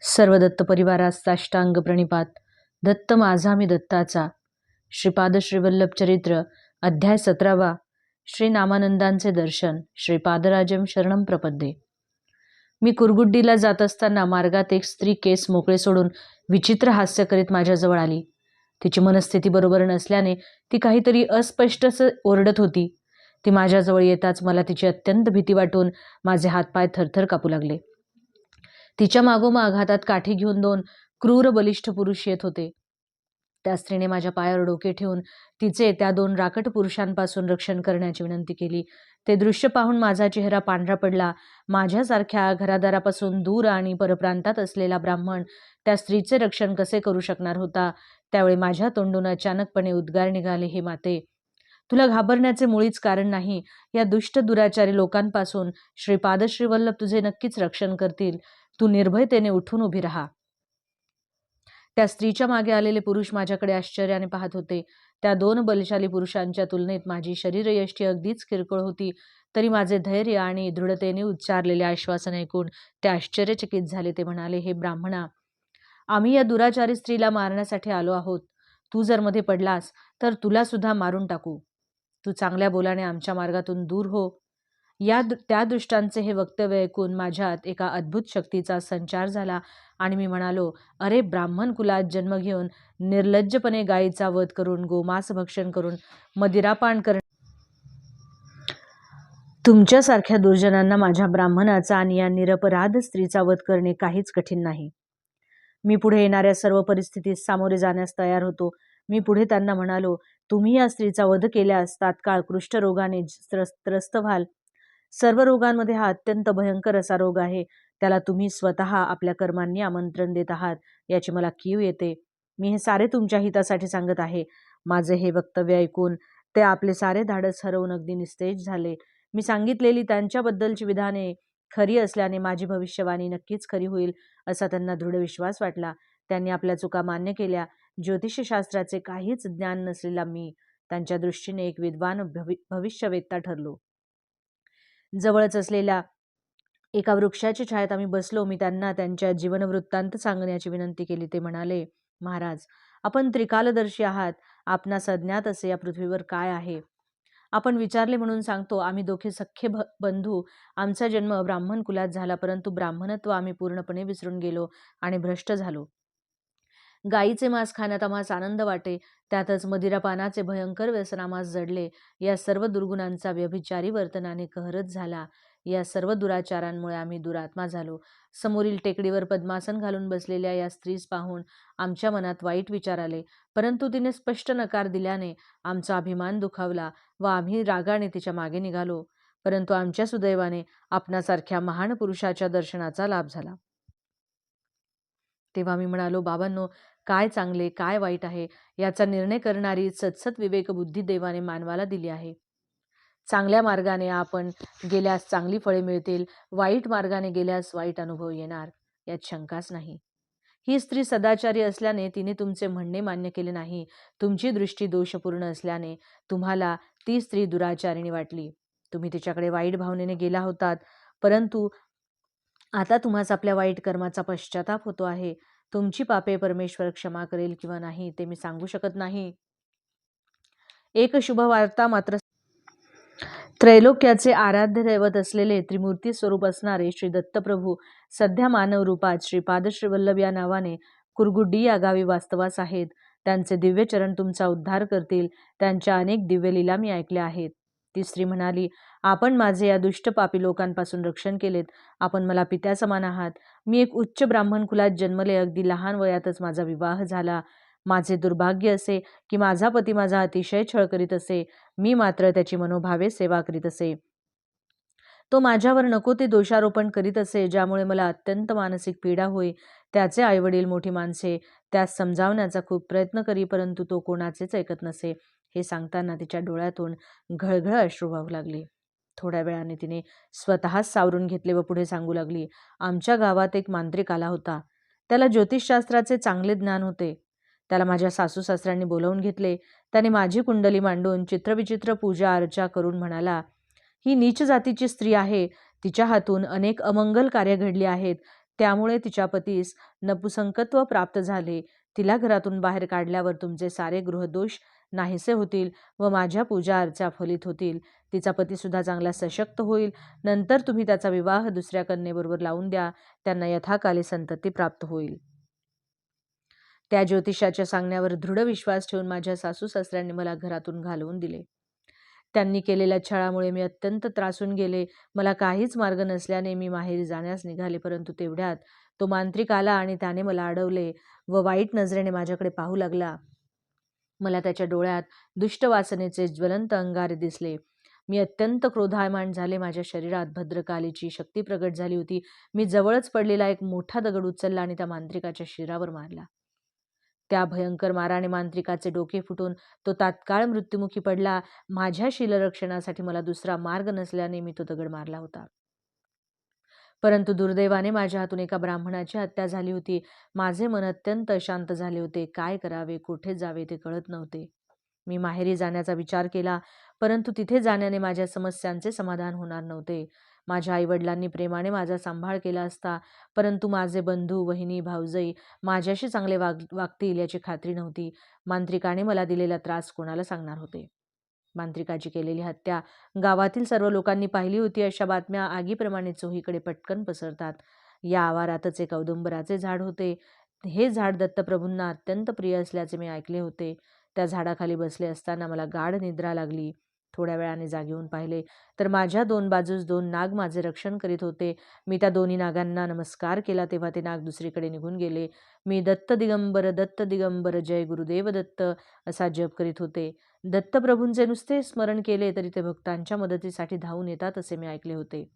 सर्व दत्त परिवारास साष्टांग प्रणिपात. दत्त माझा मी दत्ताचा. श्रीपाद श्रीवल्लभ चरित्र अध्याय 17. श्री नामानंदांचे दर्शन. श्रीपादराजम शरणम प्रपद्ये. मी कुरगुड्डीला जात असताना मार्गात एक स्त्री केस मोकळे सोडून विचित्र हास्य करीत माझ्याजवळ आली. तिची मनस्थिती बरोबर नसल्याने ती काहीतरी अस्पष्ट ओरडत होती. ती माझ्याजवळ येताच मला तिची अत्यंत भीती वाटून माझे हातपाय थरथर कापू लागले. तिच्या मागोमाग हातात काठी घेऊन 2 क्रूर बलिष्ठ पुरुष येत होते. त्या स्त्रीने माझ्या पायावर डोके ठेवून तिचे त्या 2 राकट पुरुषांपासून रक्षण करण्याची विनंती केली. ते दृश्य पाहून माझा चेहरा पांढरा पडला. माझ्यासारख्या घरादारापासून दूर आणि परप्रांतात असलेला ब्राह्मण त्या स्त्रीचे रक्षण कसे करू शकणार होता. त्यावेळी माझ्या तोंडून अचानकपणे उद्गार निघाले, हे माते, तुला घाबरण्याचे मुळीच कारण नाही. या दुष्ट दुराचारी लोकांपासून श्रीपाद श्रीवल्लभ तुझे नक्कीच रक्षण करतील. तू निर्भयतेने उठून उभी राहा. त्या स्त्रीच्या मागे आलेले पुरुष माझ्याकडे आश्चर्याने पाहत होते. त्या 2 बलशाली पुरुषांच्या तुलनेत माझी शरीरयष्टी अगदीच किरकोळ होती. तरी माझे धैर्य आणि दृढतेने उच्चारलेले आश्वासन ऐकून ते आश्चर्यचकित झाले. ते म्हणाले, हे ब्राह्मणा, आम्ही या दुराचारी स्त्रीला मारण्यासाठी आलो आहोत. तू जर मध्ये पडलास तर तुला सुद्धा मारून टाकू. तू चांगल्या बोलाने आमच्या मार्गातून दूर हो. त्या दुष्टांचे हे वक्तव्य ऐकून माझ्यात एका अद्भुत शक्तीचा संचार झाला आणि मी म्हणालो, अरे, ब्राह्मण कुलात जन्म घेऊन निर्लज्जपणे गायीचा वध करून, गोमांस भक्षण करून, मदिरापान करून तुमच्यासारख्या दुर्जनांना माझ्या ब्राह्मणाचा आणि या निरपराध स्त्रीचा वध करणे काहीच कठीण नाही. मी पुढे येणाऱ्या सर्व परिस्थितीत सामोरे जाण्यास तयार होतो. मी पुढे त्यांना म्हणालो, तुम्ही या स्त्रीचा वध केल्यास तात्काळ कुष्ठरोगाने त्रस्त व्हाल. सर्व रोगांमध्ये हा अत्यंत भयंकर असा रोग आहे. त्याला तुम्ही स्वतः आपल्या कर्मांनी आमंत्रण देत आहात याची मला कीव येते. मी हे सारे तुमच्या हितासाठी सांगत आहे. माझे हे वक्तव्य ऐकून ते आपले सारे धाडस हरवून अगदी निस्तेज झाले. मी सांगितलेली त्यांच्याबद्दलची विधाने खरी असल्याने माझी भविष्यवाणी नक्कीच खरी होईल असा त्यांना दृढ विश्वास वाटला. त्यांनी आपल्या चुका मान्य केल्या. ज्योतिषशास्त्राचे काहीच ज्ञान नसलेला मी त्यांच्या दृष्टीने एक विद्वान भविष्यवेत्ता ठरलो. जवळच असलेल्या एका वृक्षाच्या छायेत आम्ही बसलो. मी त्यांना त्यांच्या जीवनवृत्तांत सांगण्याची विनंती केली. ते म्हणाले, महाराज, आपण त्रिकालदर्शी आहात. आपणास अज्ञात असे या पृथ्वीवर काय आहे. आपण विचारले म्हणून सांगतो. आम्ही दोघे सख्खे बंधू. आमचा जन्म ब्राह्मण कुलात झाला, परंतु ब्राह्मणत्व आम्ही पूर्णपणे विसरून गेलो आणि भ्रष्ट झालो. गायीचे मांस खाण्यात आम्हास आनंद वाटे, त्यातच मदिरापानाचे भयंकर व्यसन आम्हास जडले. या सर्व दुर्गुणांचा व्यभिचारी वर्तनाने कहरच झाला. या सर्व दुराचारांमुळे आम्ही दुरात्मा झालो. समोरील टेकडीवर पद्मासन घालून बसलेल्या या स्त्रीस पाहून आमच्या मनात वाईट विचार आले, परंतु तिने स्पष्ट नकार दिल्याने आमचा अभिमान दुखावला व आम्ही रागाने तिच्या मागे निघालो. परंतु आमच्या सुदैवाने आपणासारख्या महान पुरुषाच्या दर्शनाचा लाभ झाला. तेव्हा मी म्हणालो, बाबांनो, काय चांगले काय वाईट आहे याचा निर्णय करणारी सत्सत विवेक बुद्धी देवाने मानवाला दिली आहे. चांगल्या मार्गाने आपण गेल्यास चांगली फळे मिळतील, वाईट मार्गाने गेल्यास वाईट अनुभव येणार, यात शंकाच नाही. ही स्त्री सदाचारी असल्याने तिने तुमचे म्हणणे मान्य केले नाही. तुमची दृष्टी दोषपूर्ण असल्याने तुम्हाला ती स्त्री दुराचारिणी वाटली. तुम्ही तिच्याकडे वाईट भावनेने गेला होतात, परंतु आता तुम्हास आपल्या वाईट कर्माचा पश्चाताप होतो आहे. तुमची पापे परमेश्वर क्षमा करेल किंवा नाही ते मी सांगू शकत नाही. एक शुभ वार्ता मात्र. त्रैलोक्याचे आराध्य दैवत असलेले त्रिमूर्ती स्वरूप असणारे श्री दत्तप्रभू सध्या मानव रूपात श्रीपाद श्रीवल्लभ या नावाने कुरगुड्डी या गावी वास्तवास आहेत. त्यांचे दिव्य चरण तुमचा उद्धार करतील. त्यांच्या अनेक दिव्य लीला मी ऐकल्या आहेत. ती स्त्री म्हणाली, आपण माझे या दुष्ट पापी लोकांपासून रक्षण केलेत. आपण मला पित्या समान आहात. मी एक उच्च ब्राह्मण कुलात जन्मले. अगदी लहान वयातच माझा विवाह झाला. माझे दुर्भाग्य असे की माझा पती माझा अतिशय छळ करीत असे. मी मात्र त्याची मनोभावे सेवा करीत असे. तो माझ्यावर नको ते दोषारोपण करीत असे, ज्यामुळे मला अत्यंत मानसिक पीडा होई. त्याचे आईवडील, मोठी माणसे त्यास समजावण्याचा खूप प्रयत्न करी, परंतु तो कोणाचेच ऐकत नसे. हे सांगताना तिच्या डोळ्यातून घळघळ अश्रू वाहू लागले. थोड्या वेळाने तिने स्वतःच सावरून घेतले व पुढे सांगू लागली, आमच्या गावात एक मांत्रिक आला होता. त्याला ज्योतिषशास्त्राचे चांगले ज्ञान होते. त्याला माझ्या सासू सासऱ्यांनी बोलावून घेतले. त्याने माझी कुंडली मांडून चित्रविचित्र पूजा अर्चा करून म्हणाला, ही नीच जातीची स्त्री आहे. तिच्या हातून अनेक अमंगल कार्य घडली आहेत. त्यामुळे तिच्या पतीस नपुसंकत्व प्राप्त झाले. तिला घरातून बाहेर काढल्यावर तुमचे सारे गृहदोष नाहीसे होतील व माझ्या पूजा अर्चा फलित होतील. तिचा पतीसुद्धा चांगला सशक्त होईल. नंतर तुम्ही त्याचा विवाह दुसऱ्या कन्येबरोबर लावून द्या. त्यांना यथाकाली संतती प्राप्त होईल. त्या ज्योतिषाच्या सांगण्यावर दृढ विश्वास ठेवून माझ्या सासू सासऱ्यांनी मला घरातून घालवून दिले. त्यांनी केलेल्या छळामुळे मी अत्यंत त्रासून गेले. मला काहीच मार्ग नसल्याने मी माहेरी जाण्यास निघाले. परंतु तेवढ्यात तो मांत्रिक आला आणि त्याने मला अडवले व वाईट नजरेने माझ्याकडे पाहू लागला. मला त्याच्या डोळ्यात दुष्ट वासनेचे ज्वलंत अंगारे दिसले. मी अत्यंत क्रोधायमान झाले. माझ्या शरीरात भद्रकालीची शक्ती प्रगट झाली होती. मी जवळच पडलेला एक मोठा दगड उचलला आणि त्या मांत्रिकाच्या शिरावर मारला. त्या भयंकर माराने मांत्रिकाचे डोके फुटून तो तात्काळ मृत्युमुखी पडला. माझ्या शीलरक्षणासाठी मला दुसरा मार्ग नसल्याने मी तो दगड मारला होता. परंतु दुर्दैवाने माझ्या हातून एका ब्राह्मणाची हत्या झाली होती. माझे मन अत्यंत अशांत झाले होते. काय करावे, कुठे जावे ते कळत नव्हते. मी माहेरी जाण्याचा विचार केला, परंतु तिथे जाण्याने माझ्या समस्यांचे समाधान होणार नव्हते. माझ्या आईवडिलांनी प्रेमाने माझा सांभाळ केला असता, परंतु माझे बंधू, वहिनी, भाऊजई माझ्याशी चांगले वागतील याची खात्री नव्हती. मांत्रिकाने मला दिलेला त्रास कोणाला सांगणार होते? मांत्रिकाची केलेली हत्या गावातील सर्व लोकांनी पाहिली होती. अशा बातम्या आगीप्रमाणे चोहीकडे पटकन पसरतात. या आवारातच एक औदुंबराचे झाड होते. हे झाड दत्तप्रभूंना अत्यंत प्रिय असल्याचे मी ऐकले होते. त्या झाडाखाली बसले असताना मला गाढ निद्रा लागली. थोड्या वेळाने जागे होऊन पाहिले तर माझ्या दोन बाजूस दोन नाग माझे रक्षण करीत होते. मी त्या दोन्ही नागांना नमस्कार केला तेव्हा ते नाग दुसरीकडे निघून गेले. मी दत्त दिगंबर जय गुरुदेव दत्त असा जप करीत होते. दत्तप्रभूंचे नुसते स्मरण केले तरी ते भक्तांच्या मदतीसाठी धावून येतात असे मी ऐकले होते.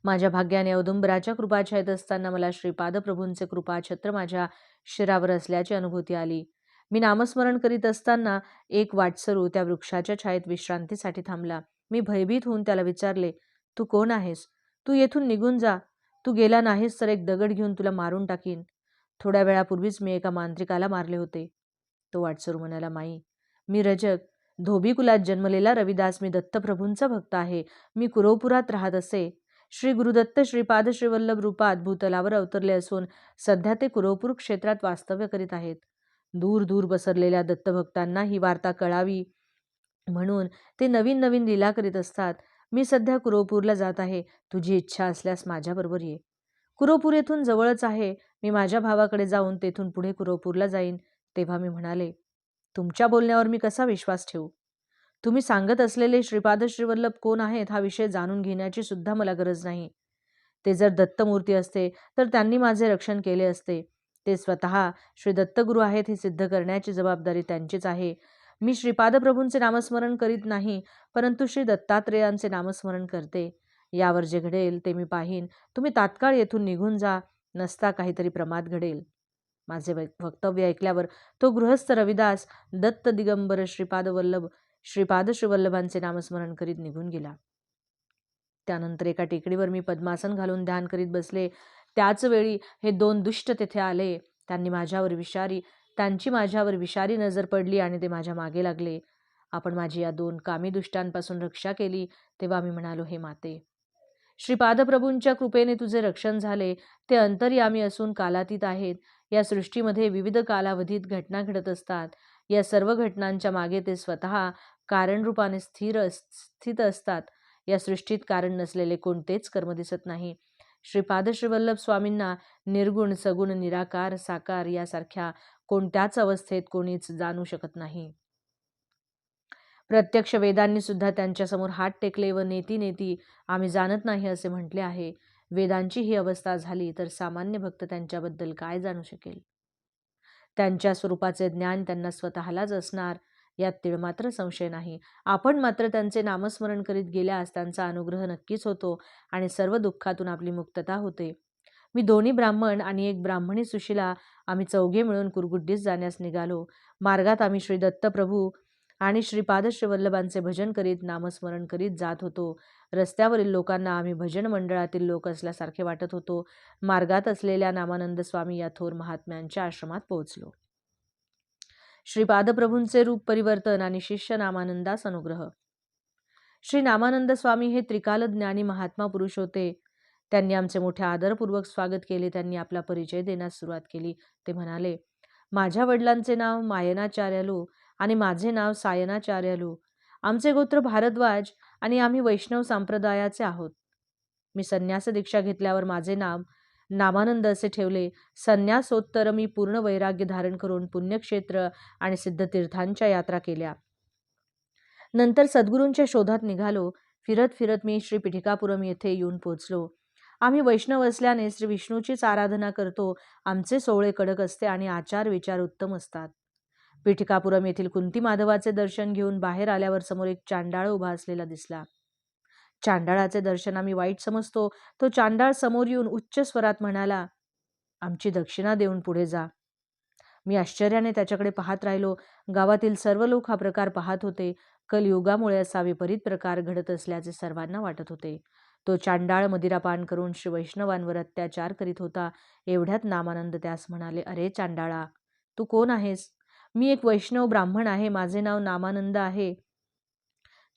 माझ्या भाग्याने औदुंबराच्या कृपाछायेत असताना मला श्रीपादप्रभूंचे कृपाछत्र माझ्या शिरावर असल्याची अनुभूती आली. मी नामस्मरण करीत असताना एक वाटसरू त्या वृक्षाच्या छायेत विश्रांतीसाठी थांबला. मी भयभीत होऊन त्याला विचारले, तू कोण आहेस? तू येथून निघून जा. तू गेला नाहीस तर एक दगड घेऊन तुला मारून टाकीन. थोड्या वेळापूर्वीच मी एका मांत्रिकाला मारले होते. तो वाटसरू म्हणाला, माई, मी रजक, धोबी कुलात जन्मलेला रविदास. मी दत्तप्रभूंचा भक्त आहे. मी कुरवपुरात राहत असे. श्री गुरुदत्त श्रीपाद श्रीवल्लभ रूपात भूतलावर अवतरले असून सध्या ते कुरवपूर क्षेत्रात वास्तव्य करीत आहेत. दूर दूर पसरलेल्या दत्तभक्तांना ही वार्ता कळावी म्हणून ते नवीन नवीन लीला करीत असतात. मी सध्या कुरवपूरला जात आहे. तुझी इच्छा असल्यास माझ्याबरोबर ये. कुरवपूर येथून जवळच आहे. मी माझ्या भावाकडे जाऊन तेथून पुढे कुरवपूरला जाईन. तेव्हा मी म्हणाले, तुमच्या बोलण्यावर मी कसा विश्वास ठेवू? तुम्ही सांगत असलेले श्रीपाद श्रीवल्लभ कोण आहेत हा विषय जाणून घेण्याची सुद्धा मला गरज नाही. ते जर दत्तमूर्ती असते तर त्यांनी माझे रक्षण केले असते. ते स्वतः श्री दत्तगुरू आहेत हे सिद्ध करण्याची जबाबदारी त्यांचीच आहे. मी श्रीपादप्रभूंचे नामस्मरण करीत नाही, परंतु श्री दत्तात्रेयांचे नामस्मरण करते. यावर जे घडेल ते मी पाहीन. तुम्ही तात्काळ येथून निघून जा, नसता काहीतरी प्रमाद घडेल. माझे वक्तव्य ऐकल्यावर तो गृहस्थ रविदास दत्त दिगंबर श्रीपाद श्रीवल्लभांचे नामस्मरण करीत निघून गेला. त्यानंतर एका टेकडीवर मी पद्मासन घालून ध्यान करीत बसले. त्याच वेळी हे दोन दुष्ट तेथे आले. त्यांची माझ्यावर विषारी नजर पडली आणि ते माझ्या मागे लागले. आपण माझी या दोन कामी दुष्टांपासून रक्षा केली. तेव्हा मी म्हणालो, हे माते, श्रीपादप्रभूंच्या कृपेने तुझे रक्षण झाले. ते अंतर्यामी असून कालातीत आहेत. या सृष्टीमध्ये विविध कालावधीत घटना घडत असतात. या सर्व घटनांच्या मागे ते स्वतः कारणरूपाने स्थित असतात. या सृष्टीत कारण नसलेले कोणतेच कर्म दिसत नाही. श्रीपाद श्रीवल्लभ स्वामींना निर्गुण, सगुण, निराकार, साकार यासारख्या कोणत्याच अवस्थेत कोणीच जाणू शकत नाही. प्रत्यक्ष वेदांनी सुद्धा त्यांच्यासमोर हात टेकले व नेती नेती आम्ही जाणत नाही असे म्हटले आहे. वेदांची ही अवस्था झाली तर सामान्य भक्त त्यांच्याबद्दल काय जाणू शकेल? त्यांच्या स्वरूपाचे ज्ञान त्यांना स्वतःलाच असणार यात तिळमात्र संशय नाही. आपण मात्र त्यांचे नामस्मरण करीत गेल्यास त्यांचा अनुग्रह नक्कीच होतो आणि सर्व दुःखातून आपली मुक्तता होते. मी दोन्ही ब्राह्मण आणि एक ब्राह्मणी सुशिला आम्ही चौघे मिळून कुरगुड्डीस जाण्यास निघालो. मार्गात आम्ही श्री दत्तप्रभू आणि श्रीपाद श्रीवल्लभांचे भजन करीत नामस्मरण करीत जात होतो. रस्त्यावरील लोकांना आम्ही भजन मंडळातील लोक असल्यासारखे वाटत होतो. मार्गात असलेल्या नामानंद स्वामी या थोर महात्म्यांच्या आश्रमात पोहोचलो. श्रीपादप्रभूंचे रूप परिवर्तन आणि शिष्य नामानंदास अनुग्रह. श्री नामानंद स्वामी हे त्रिकाल ज्ञानी महात्मा पुरुष होते. त्यांनी आमचे मोठे आदरपूर्वक स्वागत केले. त्यांनी आपला परिचय देण्यास सुरुवात केली. ते म्हणाले, माझ्या वडिलांचे नाव मायनाचार्यालू आणि माझे नाव सायनाचार्यालू. आमचे गोत्र भारद्वाज आणि आम्ही वैष्णव संप्रदायाचे आहोत. मी संन्यास दीक्षा घेतल्यावर माझे नाव नामानंद असे ठेवले. संन्यासोत्तर मी पूर्ण वैराग्य धारण करून पुण्यक्षेत्र आणि सिद्धतीर्थांच्या यात्रा केल्या. नंतर सद्गुरूंच्या शोधात निघालो. फिरत फिरत मी श्री पिठिकापुरम येथे येऊन पोचलो. आम्ही वैष्णव असल्याने श्री विष्णूचीच आराधना करतो. आमचे सोहळे कडक असते आणि आचार विचार उत्तम असतात. पिठिकापुरम येथील कुंती माधवाचे दर्शन घेऊन बाहेर आल्यावर समोर एक चांडाळ उभा असलेला दिसला. चांडाळाचे दर्शन आम्ही वाईट समजतो. तो चांडाळ समोर येऊन उच्च स्वरात म्हणाला, आमची दक्षिणा देऊन पुढे जा. मी आश्चर्याने त्याच्याकडे पाहत राहिलो. गावातील सर्व लोक हा प्रकार पाहत होते. कलियुगामुळे असा विपरीत प्रकार घडत असल्याचे सर्वांना वाटत होते. तो चांडाळ मदिरापान करून श्री वैष्णवांवर अत्याचार करीत होता. एवढ्यात नामानंद त्यास म्हणाले, अरे चांडाळा, तू कोण आहेस? मी एक वैष्णव ब्राह्मण आहे. माझे नाव नामानंद आहे.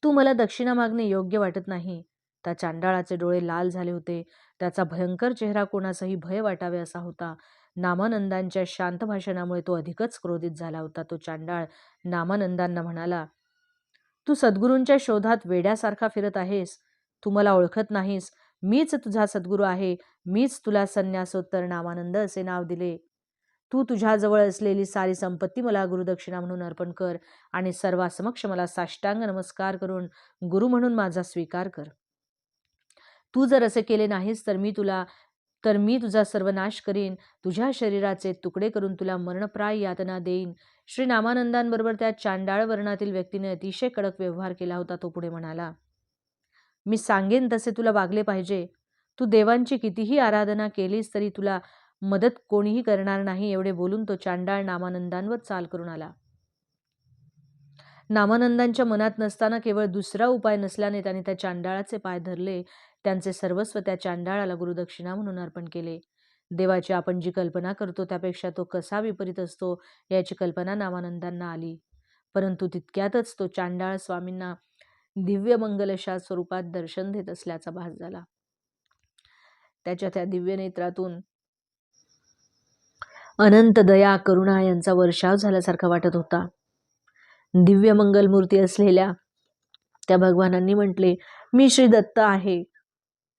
तू मला दक्षिणा मागणे योग्य वाटत नाही. त्या चांडाळाचे डोळे लाल झाले होते. त्याचा भयंकर चेहरा कोणाचाही भय वाटावे असा होता. नामानंदांच्या शांत भाषणामुळे तो अधिकच क्रोधित झाला होता. तो चांडाळ नामानंदांना म्हणाला, तू सद्गुरूंच्या शोधात वेड्यासारखा फिरत आहेस. तू मला ओळखत नाहीस. मीच तुझा सद्गुरू आहे. मीच तुला संन्यासोत्तर नामानंद असे नाव दिले. तू तुझ्याजवळ असलेली सारी संपत्ती मला गुरुदक्षिणा म्हणून अर्पण कर आणि सर्वासमक्ष मला साष्टांग नमस्कार करून गुरु म्हणून माझा स्वीकार कर. तू जर असे केले नाहीस तर मी तुझा सर्वनाश करीन. तुझ्या शरीराचे तुकडे करून तुला मरणप्राय यातना देईन. श्री नामानंदांबरोबर त्या चांडाळ वर्णातील व्यक्तीने अतिशय कडक व्यवहार केला होता. तो पुढे म्हणाला, मी सांगेन तसे तुला वागले पाहिजे. तू देवांची कितीही आराधना केलीस तरी तुला मदत कोणीही करणार नाही. एवढे बोलून तो चांडाळ नामानंदांवर चाल करून आला. नामानंदांच्या मनात नसताना केवळ दुसरा उपाय नसल्याने त्याने त्या चांडाळाचे पाय धरले. त्यांचे सर्वस्व त्या चांडाळाला गुरुदक्षिणा म्हणून अर्पण केले. देवाची आपण जी कल्पना करतो त्यापेक्षा तो कसा विपरीत असतो याची कल्पना नामानंदांना आली. परंतु तितक्यातच तो चांडाळ स्वामींना दिव्य मंगलशा स्वरूपात दर्शन देत असल्याचा भास झाला. त्याच्या त्या दिव्य नेत्रातून अनंत दया करुणा यांचा वर्षाव झाल्यासारखा वाटत होता. दिव्य मंगलमूर्ती असलेल्या त्या भगवानांनी म्हटले, मी श्री दत्त आहे.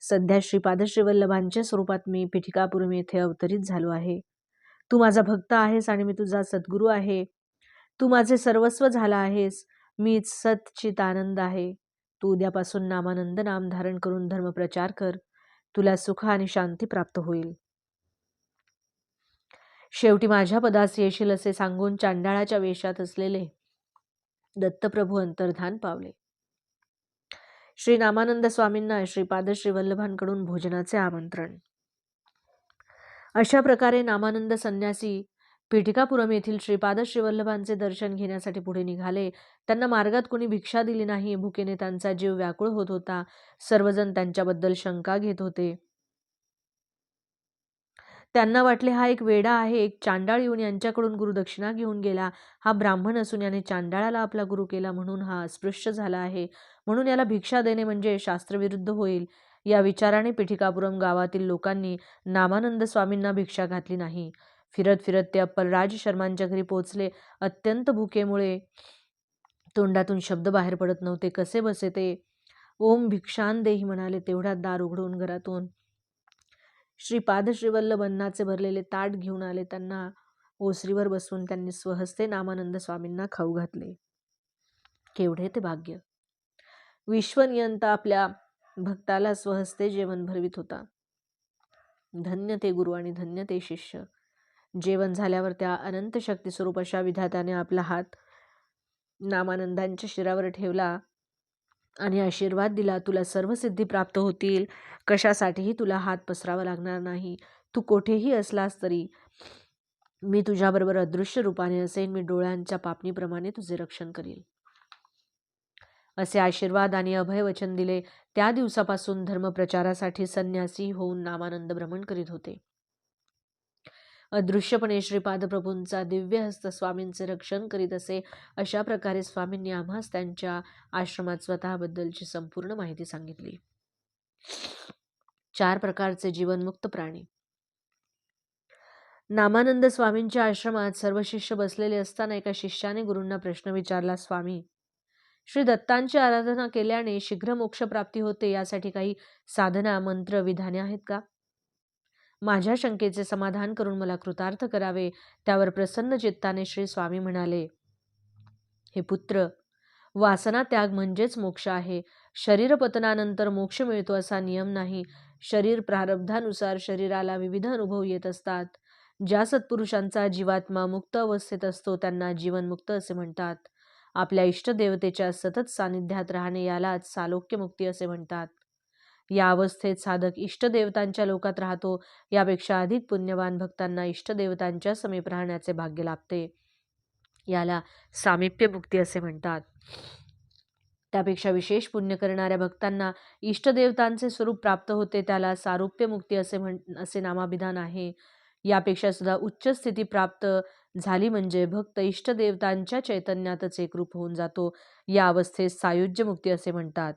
सध्या श्रीपाद श्रीवल्लभांच्या स्वरूपात मी पिठिकापुरम येथे अवतरित झालो आहे. तू माझा भक्त आहेस आणि मी तुझा सद्गुरू आहे. तू माझे सर्वस्व झाला आहेस. मीच सच्चिदानंद आहे. तू उद्यापासून नामानंद नाम धारण करून धर्मप्रचार कर. तुला सुख आणि शांती प्राप्त होईल. शेवटी माझ्या पदास येशील असे सांगून चांडाळाच्या वेशात असलेले दत्तप्रभू अंतर्धान पावले. श्री नामानंद स्वामींना श्रीपाद श्रीवल्लभांकडून भोजनाचे आमंत्रण. अशा प्रकारे नामानंद संन्यासी पिठिकापुरम येथील श्रीपाद श्रीवल्लभांचे दर्शन घेण्यासाठी पुढे निघाले. त्यांना मार्गात कोणी भिक्षा दिली नाही. भुकेने त्यांचा जीव व्याकुळ होत होता. सर्वजण त्यांच्याबद्दल शंका घेत होते. त्यांना वाटले, हा एक वेडा आहे. एक चांडाळ येऊन यांच्याकडून गुरुदक्षिणा घेऊन गेला. हा ब्राह्मण असून याने चांडाळाला आपला गुरु केला म्हणून हा अस्पृश्य झाला आहे. म्हणून याला भिक्षा देणे म्हणजे शास्त्रविरुद्ध होईल. या विचाराने पिठिकापुरम गावातील लोकांनी नामानंद स्वामींना भिक्षा घातली नाही. फिरत फिरत ते अप्पलराज शर्मांच्या घरी पोचले. अत्यंत भुकेमुळे तोंडातून शब्द बाहेर पडत नव्हते. कसे बसे ते ओम भिक्षान देही म्हणाले. तेवढ्यात दार उघडून घरातून श्रीपाद श्रीवल्लभ अन्नाचे भरलेले ताट घेऊन आले. त्यांना ओसरीवर बसवून त्यांनी स्वहस्ते नामानंद स्वामींना खाऊ घातले. केवढे ते भाग्य! विश्वनियंता आपल्या भक्ताला स्वहस्ते जेवण भरवित होता. धन्य ते गुरु आणि धन्य ते शिष्य. जेवण झाल्यावर त्या अनंत शक्ती स्वरूप अशा विधात्याने आपला हात नामानंदांच्या शिरावर ठेवला आणि आशीर्वाद दिला. तुला सर्व सिद्धी प्राप्त होतील. कशासाठीही तुला हात पसरावा लागणार नाही. तू कोठेही असलास तरी मी तुझ्याबरोबर अदृश्य रूपाने असेन. मी डोळ्यांच्या पापणीप्रमाणे तुझे रक्षण करील. असे आशीर्वाद आणि अभय वचन दिले. त्या दिवसापासून धर्मप्रचारासाठी संन्यासी होऊन नामानंद भ्रमण करीत होते. अदृश्यपणे श्रीपाद प्रभूंचा दिव्य हस्त स्वामींचे रक्षण करीत असे. अशा प्रकारे स्वामींनी आम्हास त्यांच्या आश्रमात स्वतःबद्दलची संपूर्ण माहिती सांगितली. 4 प्रकारचे जीवनमुक्त प्राणी. नामानंद स्वामींच्या आश्रमात सर्व शिष्य बसलेले असताना एका शिष्याने गुरूंना प्रश्न विचारला, स्वामी, श्री दत्तांची आराधना केल्याने शीघ्र मोक्ष प्राप्ती होते, यासाठी काही साधना, मंत्र, विधाने आहेत का? माझ्या शंकेचे समाधान करून मला कृतार्थ करावे. त्यावर प्रसन्न चित्ताने श्री स्वामी म्हणाले, हे पुत्र, वासना त्याग म्हणजेच मोक्ष आहे. शरीरपतनानंतर मोक्ष मिळतो असा नियम नाही. शरीर प्रारब्धानुसार शरीराला विविध अनुभव येत असतात. ज्या सत्पुरुषांचा जीवात्मा मुक्त अवस्थेत असतो त्यांना जीवनमुक्त असे म्हणतात. आपल्या इष्टदेवतेच्या सतत सानिध्यात राहणे यालाच सालोक्य मुक्ती असे म्हणतात. या अवस्थेत साधक इष्टदेवतांच्या लोकात राहतो. यापेक्षा अधिक पुण्यवान भक्तांना इष्टदेवतांच्या समीप राहण्याचे भाग्य लाभते. याला सामिप्य मुक्ती असे म्हणतात. त्यापेक्षा विशेष पुण्य करणाऱ्या भक्तांना इष्टदेवतांचे स्वरूप प्राप्त होते. त्याला सारूप्य मुक्ती असे नामाभिधान आहे. यापेक्षा सुद्धा उच्च स्थिती प्राप्त झाली म्हणजे भक्त इष्टदेवतांच्या चैतन्यातच एकरूप होऊन जातो. या अवस्थेस सायुज्य मुक्ती असे म्हणतात.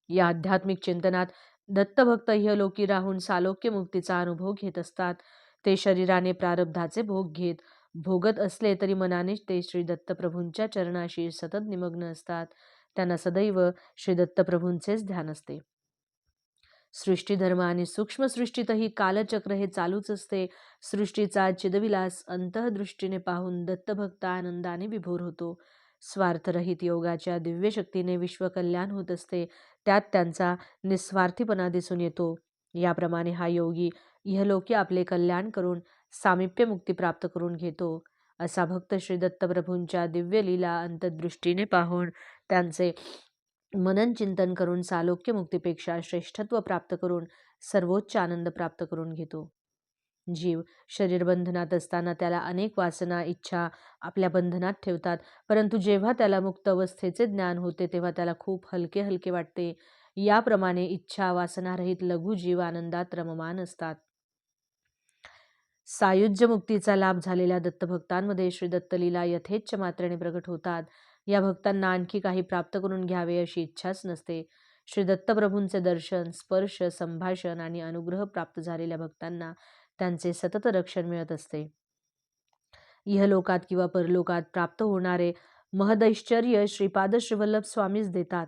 या आध्यात्मिक चिंतनात दत्तभक्त इहलोकी राहून सालोक्य मुक्तीचा अनुभव घेत असतात. ते शरीराने प्रारब्धाचे भोगत असले तरी मनाने ते श्री दत्तप्रभूंच्या चरणाशी सतत निमग्न असतात. त्यांना सदैव श्री दत्तप्रभूंचेच ध्यान असते. सृष्टीधर्म आणि सूक्ष्म सृष्टीतही कालचक्र हे चालूच असते. सृष्टीचा चिदविलास अंतःदृष्टीने पाहून दत्तभक्त आनंदाने विभोर होतो. स्वार्थरहित योगाच्या दिव्य शक्तीने विश्वकल्याण होत असते. त्यात त्यांचा निस्वार्थीपणा दिसून येतो. याप्रमाणे हा योगी इहलोकी आपले कल्याण करून सामिप्य मुक्ती प्राप्त करून घेतो. असा भक्त श्री दत्तप्रभूंच्या दिव्य लीला अंतर्दृष्टीने पाहून त्यांचे मनन चिंतन करून सालोक्य मुक्तीपेक्षा श्रेष्ठत्व प्राप्त करून सर्वोच्च आनंद प्राप्त करून घेतो. जीव शरीर बंधनात असताना त्याला अनेक वासना, इच्छा आपल्या बंधनात ठेवतात. परंतु जेव्हा त्याला मुक्त अवस्थेचे ज्ञान होते तेव्हा त्याला खूप हलके हलके वाटते. याप्रमाणे इच्छा वासनारहित लघु जीव आनंदात रममान असतात. सायुज्य मुक्तीचा लाभ झालेल्या दत्तभक्तांमध्ये श्री दत्तलीला यथेच्छ मात्रेने प्रगट होतात. या भक्तांना आणखी काही प्राप्त करून घ्यावे अशी इच्छाच नसते. श्री दत्तप्रभूंचे दर्शन, स्पर्श, संभाषण आणि अनुग्रह प्राप्त झालेल्या भक्तांना त्यांचे सतत रक्षण मिळत असते. इहलोकात किंवा परलोकात प्राप्त होणारे महदैश्वर्य श्रीपाद श्रीवल्लभ स्वामीच देतात.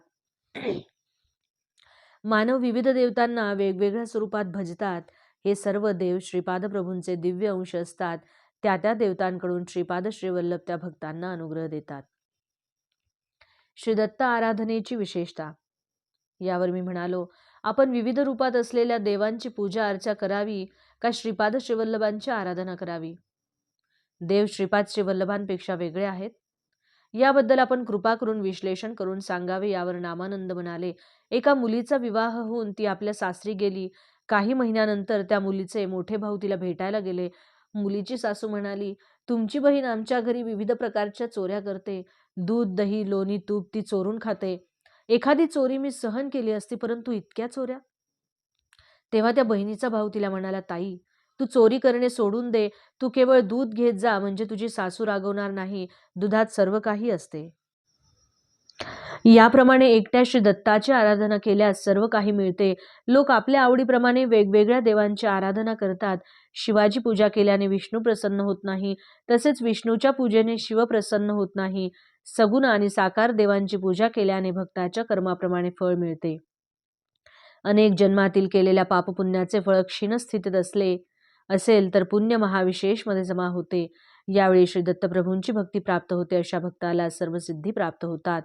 मानव विविध देवतांना वेगवेगळ्या स्वरूपात भजतात. हे सर्व देव श्रीपाद प्रभूंचे दिव्य अंश असतात. त्या त्या देवतांकडून श्रीपाद श्रीवल्लभ त्या भक्तांना अनुग्रह देतात. श्री दत्त आराधनेची विशेषता. यावर मी म्हणालो, आपण विविध रूपात असलेल्या देवांची पूजा अर्चा करावी का श्रीपाद श्रीवल्लभांची आराधना करावी? देव श्रीपाद श्रीवल्लभांपेक्षा वेगळे आहेत? याबद्दल आपण कृपा करून विश्लेषण करून सांगावे. यावर नामानंद म्हणाले, एका मुलीचा विवाह होऊन ती आपल्या सासरी गेली. काही महिन्यानंतर त्या मुलीचे मोठे भाऊ तिला भेटायला गेले. मुलीची सासू म्हणाली, तुमची बहीण आमच्या घरी विविध प्रकारच्या चोऱ्या करते. दूध, दही, लोणी, तूप ती चोरून खाते. एखादी चोरी मी सहन केली असती, परंतु इतक्या चोऱ्या? तेव्हा त्या बहिणीचा भाऊ तिला म्हणाला, ताई, तू चोरी करणे सोडून दे. तू केवळ दूध घेत जा, म्हणजे तुझी सासू रागवणार नाही. दुधात सर्व काही असते. याप्रमाणे एकट्या श्री दत्ताची आराधना केल्यास सर्व काही मिळते. लोक आपल्या आवडीप्रमाणे वेगवेगळ्या देवांची आराधना करतात. शिवाची पूजा केल्याने विष्णू प्रसन्न होत नाही, तसेच विष्णूच्या पूजेने शिव प्रसन्न होत नाही. सगुण आणि साकार देवांची पूजा केल्याने भक्ताच्या कर्माप्रमाणे फळ मिळते. अनेक जन्मातील केलेल्या पापपुण्याचे फळ क्षीण स्थितीत असेल तर पुण्य महाविशेष मध्ये जमा होते. यावेळी श्री दत्तप्रभूंची भक्ती प्राप्त होते. अशा भक्ताला सर्व सिद्धी प्राप्त होतात.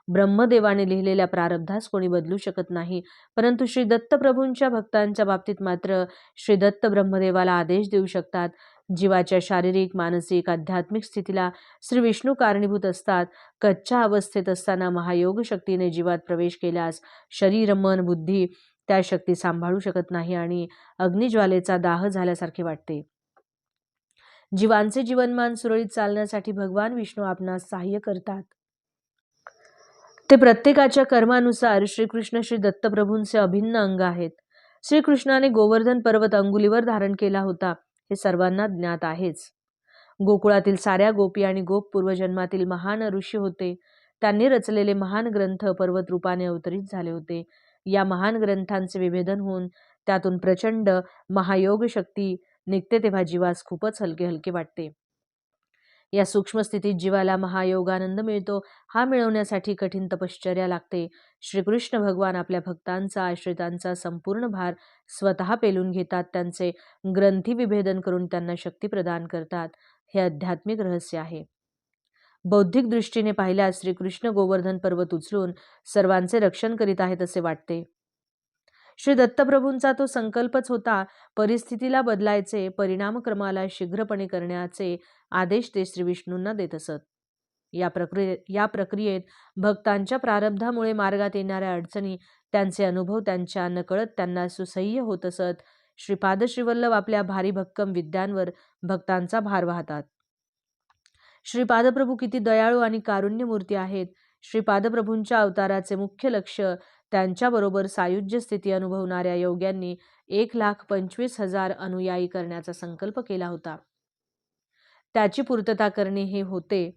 ब्रह्मदेवाने लिहिलेल्या प्रारब्धास कोणी बदलू शकत नाही. परंतु श्री दत्तप्रभूंच्या भक्तांच्या बाबतीत मात्र श्री दत्त ब्रह्मदेवाला आदेश देऊ शकतात. जीवाच्या शारीरिक, मानसिक, आध्यात्मिक स्थितीला श्री विष्णू कारणीभूत असतात. कच्च्या अवस्थेत असताना महायोग शक्तीने जीवात प्रवेश केल्यास शरीर, मन, बुद्धी त्या शक्ती सांभाळू शकत नाही आणि अग्निज्वालेचा दाह झाल्यासारखे वाटते. जीवांचे जीवनमान सुरळीत चालण्यासाठी भगवान विष्णू आपणास सहाय्य करतात. ते प्रत्येकाच्या कर्मानुसार श्रीकृष्ण श्री दत्तप्रभूंचे अभिन्न अंग आहेत. श्रीकृष्णाने गोवर्धन पर्वत अंगुलीवर धारण केला होता, हे सर्वांना ज्ञात आहेच. गोकुळातील साऱ्या गोपी आणि गोप पूर्वजन्मातील महान ऋषी होते. त्यांनी रचलेले महान ग्रंथ पर्वत रूपाने अवतरित झाले होते. या महान ग्रंथांचे विभेदन होऊन त्यातून प्रचंड महायोग शक्ती निघते तेव्हा जीवास खूपच हलके हलके वाटते. या सूक्ष्म स्थितीत जीवाला महायोगानंद मिळतो. हा मिळवण्यासाठी कठीण तपश्चर्या लागते. श्रीकृष्ण भगवान आपल्या भक्तांचा, आश्रितांचा संपूर्ण भार स्वतः पेलून घेतात. त्यांचे ग्रंथी विभेदन करून त्यांना शक्ती प्रदान करतात. हे आध्यात्मिक रहस्य आहे. बौद्धिक दृष्टीने पाहिल्यास श्रीकृष्ण गोवर्धन पर्वत उचलून सर्वांचे रक्षण करीत आहेत असे वाटते. श्री दत्तप्रभूंचा तो संकल्पच होता. परिस्थितीला बदलायचे, परिणामक्रमाला शीघ्रपणे करण्याचे आदेश ते श्री विष्णूंना देत असत. या प्रक्रियेत भक्तांच्या प्रारब्धामुळे मार्गात येणाऱ्या अडचणी, त्यांचे अनुभव त्यांच्या नकळत त्यांना सुसह्य होत असत. श्रीपाद श्रीवल्लभ आपल्या भारी भक्कम विद्यांवर भक्तांचा भार वाहतात. श्रीपादप्रभू किती दयाळू आणि कारुण्यमूर्ती आहेत. श्रीपादप्रभूंच्या अवताराचे मुख्य लक्ष त्यांच्याबरोबर सायुज्य स्थिती अनुभवणाऱ्या योग्यांनी 1,25,000 अनुयायी करण्याचा संकल्प केला होता. त्याची पूर्तता करणे हे होते.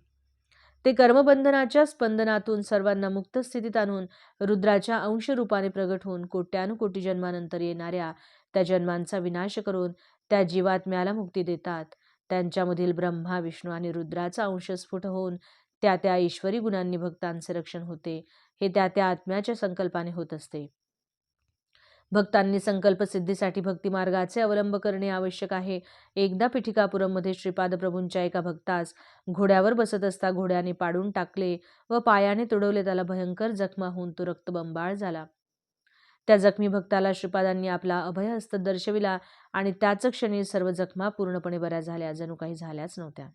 ते कर्मबंधनाच्या स्पंदनातून सर्वांना मुक्त स्थितीत आणून रुद्राच्या अंशरूपाने प्रगट होऊन कोट्यानुकोटी जन्मानंतर येणाऱ्या त्या जन्मांचा विनाश करून त्या जीवात्म्याला मुक्ती देतात. त्यांच्यामधील ब्रह्मा, विष्णू आणि रुद्राचा अंश स्फुट होऊन त्या त्या ईश्वरी गुणांनी भक्तांचे रक्षण होते. हे त्या त्या आत्म्याच्या संकल्पाने होत असते. भक्तांनी संकल्प सिद्धीसाठी भक्ती मार्गाचे अवलंब करणे आवश्यक आहे. एकदा पिठिकापुरममध्ये श्रीपाद प्रभूंच्या एका भक्तास घोड्यावर बसत असता घोड्याने पाडून टाकले व पायाने तुडवले. त्याला भयंकर जखमा होऊन तो रक्तबंबाळ झाला. त्या जखमी भक्ताला श्रीपादांनी आपला अभयहस्त दर्शविला आणि त्याच क्षणी सर्व जखमा पूर्णपणे बऱ्या झाल्या, जणू काही झाल्याच नव्हत्या.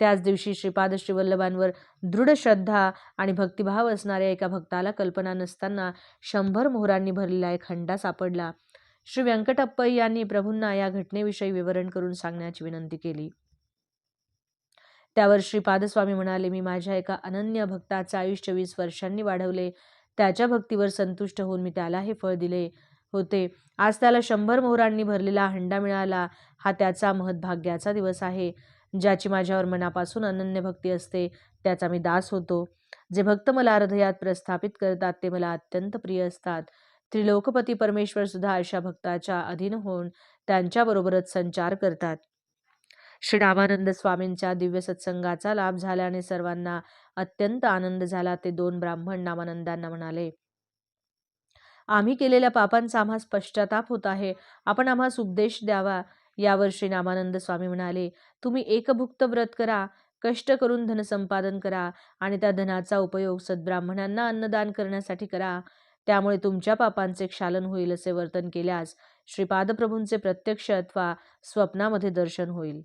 त्याच दिवशी श्रीपाद श्रीवल्लभांवर दृढ श्रद्धा आणि भक्तिभाव असणाऱ्या एका भक्ताला कल्पना नसताना 100 मोहरांनी भरलेला एक हंडा सापडला. श्री व्यंकटप्पई यांनी प्रभूंना या घटनेविषयी विवरण करून सांगण्याची विनंती केली. त्यावर श्रीपादस्वामी म्हणाले, मी माझ्या एका अनन्य भक्ताचे आयुष्य 20 वर्षांनी वाढवले. त्याच्या भक्तीवर संतुष्ट होऊन मी त्याला हे फळ दिले होते. आज त्याला 100 मोहरांनी भरलेला हंडा मिळाला. हा त्याचा महत्भाग्याचा दिवस आहे. ज्याची माझ्यावर मनापासून अनन्य भक्ती असते त्याचा मी दास होतो. जे भक्त मला हृदयात प्रस्थापित करतात ते मला अत्यंत प्रिय असतात. त्रिलोकपती परमेश्वर सुद्धा अशा भक्ताच्या अधीन होऊन त्यांच्याबरोबरच संचार करतात. श्री रामानंद स्वामींच्या दिव्य सत्संगाचा लाभ झाल्याने सर्वांना अत्यंत आनंद झाला. ते 2 ब्राह्मण नामानंदांना म्हणाले, आम्ही केलेल्या पापांचा आम्हास पश्चाताप होत आहे. आपण आम्हास उपदेश द्यावा. यावर श्री नामानंद स्वामी म्हणाले, तुम्ही एकभुक्त व्रत करा, कष्ट करून धन संपादन करा आणि त्या धनाचा उपयोग सद्ब्राह्मणांना अन्नदान करण्यासाठी करा. त्यामुळे तुमच्या पापांचे क्षालन होईल. असे वर्तन केल्यास श्रीपादप्रभूंचे प्रत्यक्ष अथवा स्वप्नामध्ये दर्शन होईल.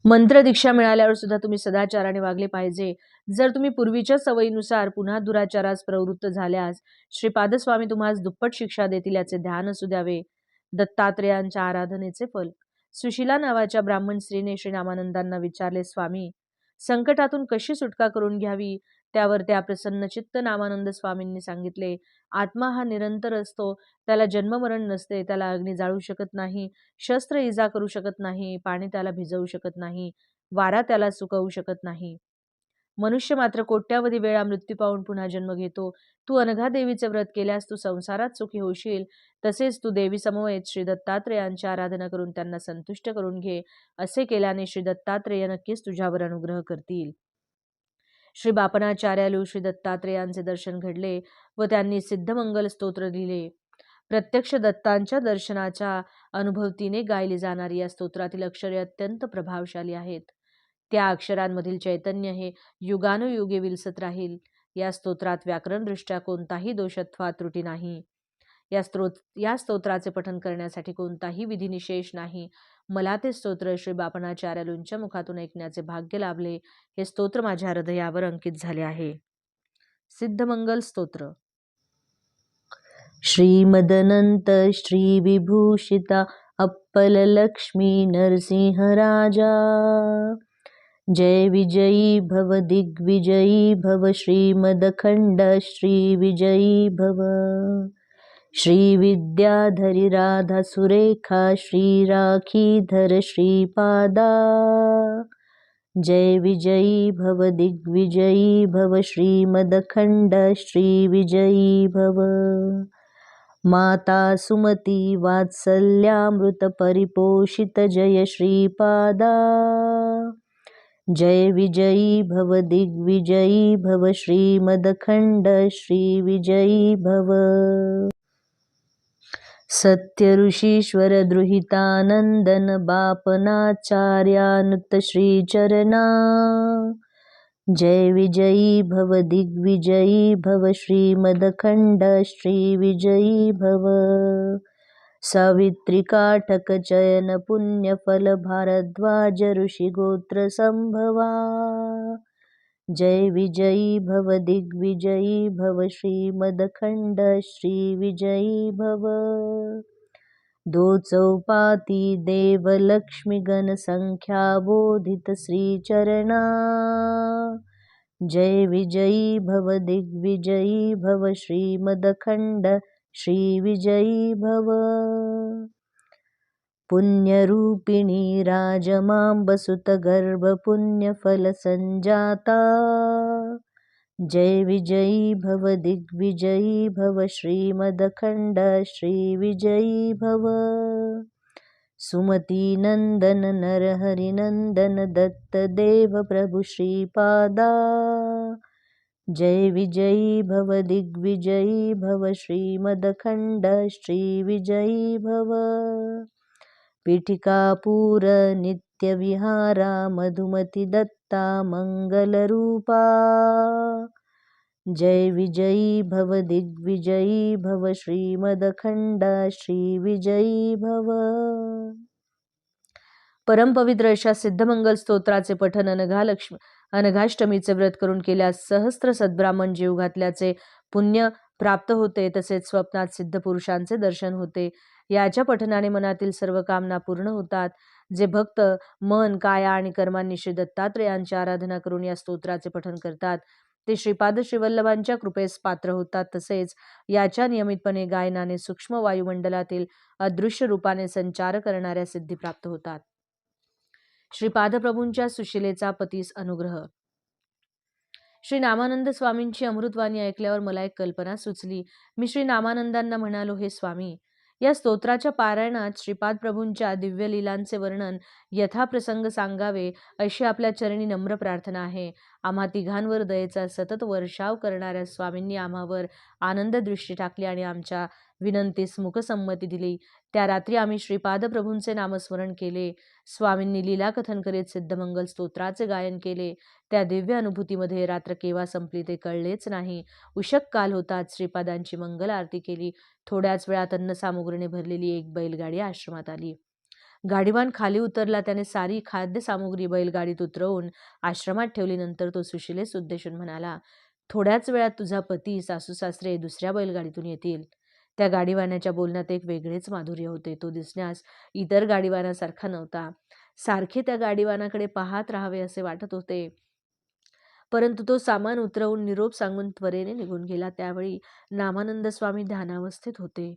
मंत्र दीक्षा मिळाल्यावर सुद्धा तुम्ही सदाचाराने वागले पाहिजे. जर तुम्ही पूर्वीच्या सवयीनुसार पुन्हा दुराचारास प्रवृत्त झाल्यास श्रीपादस्वामी तुम्हास दुप्पट शिक्षा देतील, याचे ध्यान असू द्यावे. दत्तात्रेयांच्या आराधनेचे फल. सुशीला नावाच्या ब्राह्मण स्त्रीने श्री रामानंदांना विचारले, स्वामी, संकटातून कशी सुटका करून घ्यावी? त्यावर त्या प्रसन्नचित्त नामानंद स्वामींनी सांगितले, आत्मा हा निरंतर असतो. त्याला जन्ममरण नसते. त्याला अग्नी जाळू शकत नाही, शस्त्र इजा करू शकत नाही, पाणी त्याला भिजवू शकत नाही, वारा त्याला सुकवू शकत नाही. मनुष्य मात्र कोट्यावधी वेळा मृत्यू पाहून पुन्हा जन्म घेतो. तू अनघा देवीचे व्रत केल्यास तू संसारात सुखी होशील. तसेच तू देवी समवेत श्री दत्तात्रेयांची आराधना करून त्यांना संतुष्ट करून घे. असे केल्याने श्री दत्तात्रेय नक्कीच तुझ्यावर अनुग्रह करतील. श्री बापनाचार्यालू श्री दत्तात्रेयांचे दर्शन घडले व त्यांनी सिद्धमंगल स्तोत्र लिहिले. प्रत्यक्ष दत्तांच्या दर्शनाच्या अनुभवतीने गायली जाणारी या स्तोत्रातील अक्षरे अत्यंत प्रभावशाली आहेत. त्या अक्षरांमधील चैतन्य हे युगानुयुगे विलसत राहील. या स्तोत्रात व्याकरणदृष्ट्या कोणताही दोष अथवा त्रुटी नाही. या स्तोत्राचे पठन करण्यासाठी कोणताही विधिनिषेध नाही. मला ते स्तोत्र श्री बापनाचार्यालूंच्या मुखातून ऐकण्याचे भाग्य लाभले. हे स्तोत्र माझ्या हृदयावर अंकित झाले आहे. सिद्धमंगल स्तोत्र. श्रीमदनंत श्री विभूषिता अप्पल लक्ष्मी नरसिंह राजा, जय विजयी भव दिग्विजयी भव, श्रीमदखंड श्री विजयी भव. श्री विद्याधरी राधा सुरेखा श्री राखीधर श्रीपादा, जय विजयी भव दिग्विजयी भव श्रीमदखण्ड श्रीविजयी भव। माता सुमती वात्सल्यामृत परिपोषित जय श्रीपादा। जय विजयी भव दिग्विजयी भव श्रीमदखण्ड श्रीविजयी भव। सत्य ऋषीश्वर द्रुहितानंदन बापनाचार्यानुत श्रीचरणा। जय विजयी भव दिग्विजयी भव श्रीमदखण्ड श्रीविजयी भव। सावित्रिकाटक चयन पुण्यफल भारद्वाज ऋषिगोत्र संभवा। जय विजयी भव दिग्विजयी भव श्रीमदखण्ड श्रीविजयी भव। दो चौपाती देव लक्ष्मी गण संख्या बोधित श्रीचरणा। जय विजयी भव दिग्विजयी भव श्रीमदखण्ड श्रीविजयी भव। पुण्यरूपिणी राजमाम्बसुत गर्भ पुण्यफल संजाता। जय विजयी भव दिग्विजयी भव श्रीमदखण्ड श्रीविजयी भव। सुमती नंदन नरहरिनंदन दत्त देव प्रभु श्रीपादा। जय विजयी भव दिग्विजयी भव श्रीमदखण्ड श्रीविजयी भव। पीठिकापुर नित्यविहारा मधुमती दत्ता मंगलरूपा। जय विजयी भव दिग्विजयी भव श्रीमदखण्ड श्रीविजयी भव। परमपवित्र अशा सिद्धमंगल स्तोत्राचे पठन अनघाष्टमीचे व्रत करून केल्यास सहस्त्र सद्ब्राह्मण जीव घातल्याचे पुण्य प्राप्त होते, तसेच स्वप्नात सिद्ध पुरुषांचे दर्शन होते। याच्या पठनाने मनातील सर्व कामना पूर्ण होतात। जे भक्त मन काया आणि कर्मांनी श्री दत्तात्रेयांची आराधना करून या स्तोत्राचे पठन करतात ते श्रीपाद श्रीवल्लभांच्या कृपेस पात्र होतात। तसेच याच्या नियमितपणे गायनाने सूक्ष्म वायुमंडलातील अदृश्य रूपाने संचार करणाऱ्या सिद्धी प्राप्त होतात। श्रीपाद प्रभूंच्या सुशिलेचा पतीस अनुग्रह। श्री नामानंद स्वामींची अमृतवाणी ऐकल्यावर मला एक कल्पना सुचली। मी श्री नामानंदांना म्हणालो, हे स्वामी, या स्तोत्राच्या पारायणात श्रीपाद प्रभूंच्या दिव्य लीलांचे वर्णन यथाप्रसंग सांगावे अशी आपल्या चरणी नम्र प्रार्थना आहे। आम्हा तिघांवर दयेचा सतत वर्षाव करणाऱ्या स्वामींनी आम्हावर आनंद दृष्टी टाकली आणि आमच्या विनंतीस मुखसंमती दिली। त्या रात्री आम्ही श्रीपाद प्रभूंचे नामस्मरण केले। स्वामींनी लीलाकथन करीत सिद्धमंगल स्तोत्राचे गायन केले। त्या दिव्य अनुभूतीमध्ये रात्र केव्हा संपली ते कळलेच नाही। उशक काल होताच श्रीपादांची मंगल आरती केली। थोड्याच वेळात अन्नसामुग्रीने भरलेली एक बैलगाडी आश्रमात आली। गाडीवान खाली उतरला। त्याने सारी खाद्य सामुग्री बैलगाडीत उतरवून आश्रमात ठेवली। नंतर तो सुशिलेस उद्देशून म्हणाला, थोड्याच वेळात तुझा पती सासू सासरे दुसऱ्या बैलगाडीतून येतील। त्या गाडीवानाच्या बोलण्यात एक वेगळेच माधुर्य होते। तो दिसण्यास इतर गाडीवानासारखा नव्हता। सारखे त्या गाडीवानाकडे पाहत राहावे असे वाटत होते। परंतु तो सामान उतरवून निरोप सांगून त्वरेने निघून गेला। त्यावेळी नामानंद स्वामी ध्यानावस्थेत होते।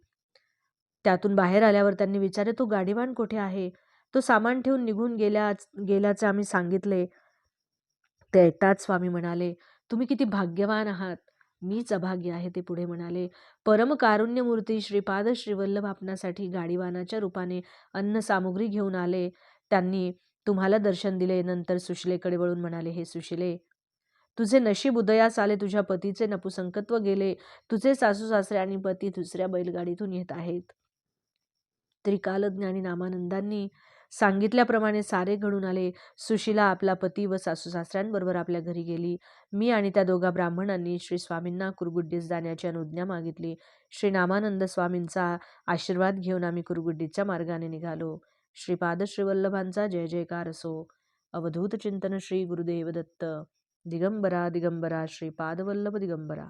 त्यातून बाहेर आल्यावर त्यांनी विचारले, तो गाडीवान कोठे आहे? तो सामान ठेवून निघून गेल्याचे आम्ही सांगितले। ते ऐकताच स्वामी म्हणाले, तुम्ही किती भाग्यवान आहात। मीच अभाग्य आहे, ते पुढे म्हणाले। परमकारुण्यमूर्ती श्रीपाद श्रीवल्लभ आपणासाठी गाडीवानाच्या रूपाने अन्न सामुग्री घेऊन आले। त्यांनी तुम्हाला दर्शन दिले। नंतर सुशिलेकडे वळून म्हणाले, हे सुशिले, तुझे नशीब उदयास आले। तुझ्या पतीचे नपुसंकत्व गेले। तुझे सासू सासरे आणि पती दुसऱ्या बैलगाडीतून येत आहेत। त्रिकालज्ञानी नामानंदांनी सांगितल्याप्रमाणे सारे घडून आले। सुशिला आपला पती व सासू सासऱ्यांबरोबर आपल्या घरी गेली। मी आणि त्या दोघा ब्राह्मणांनी श्री स्वामींना कुरगुड्डीस जाण्याची अनुज्ञा मागितली। श्री नामानंद स्वामींचा आशीर्वाद घेऊन आम्ही कुरगुड्डीच्या मार्गाने निघालो। श्रीपाद श्रीवल्लभांचा जय जयकार असो। अवधूत चिंतन श्री गुरुदेव दत्त। दिगंबरा दिगंबरा श्रीपाद वल्लभ दिगंबरा।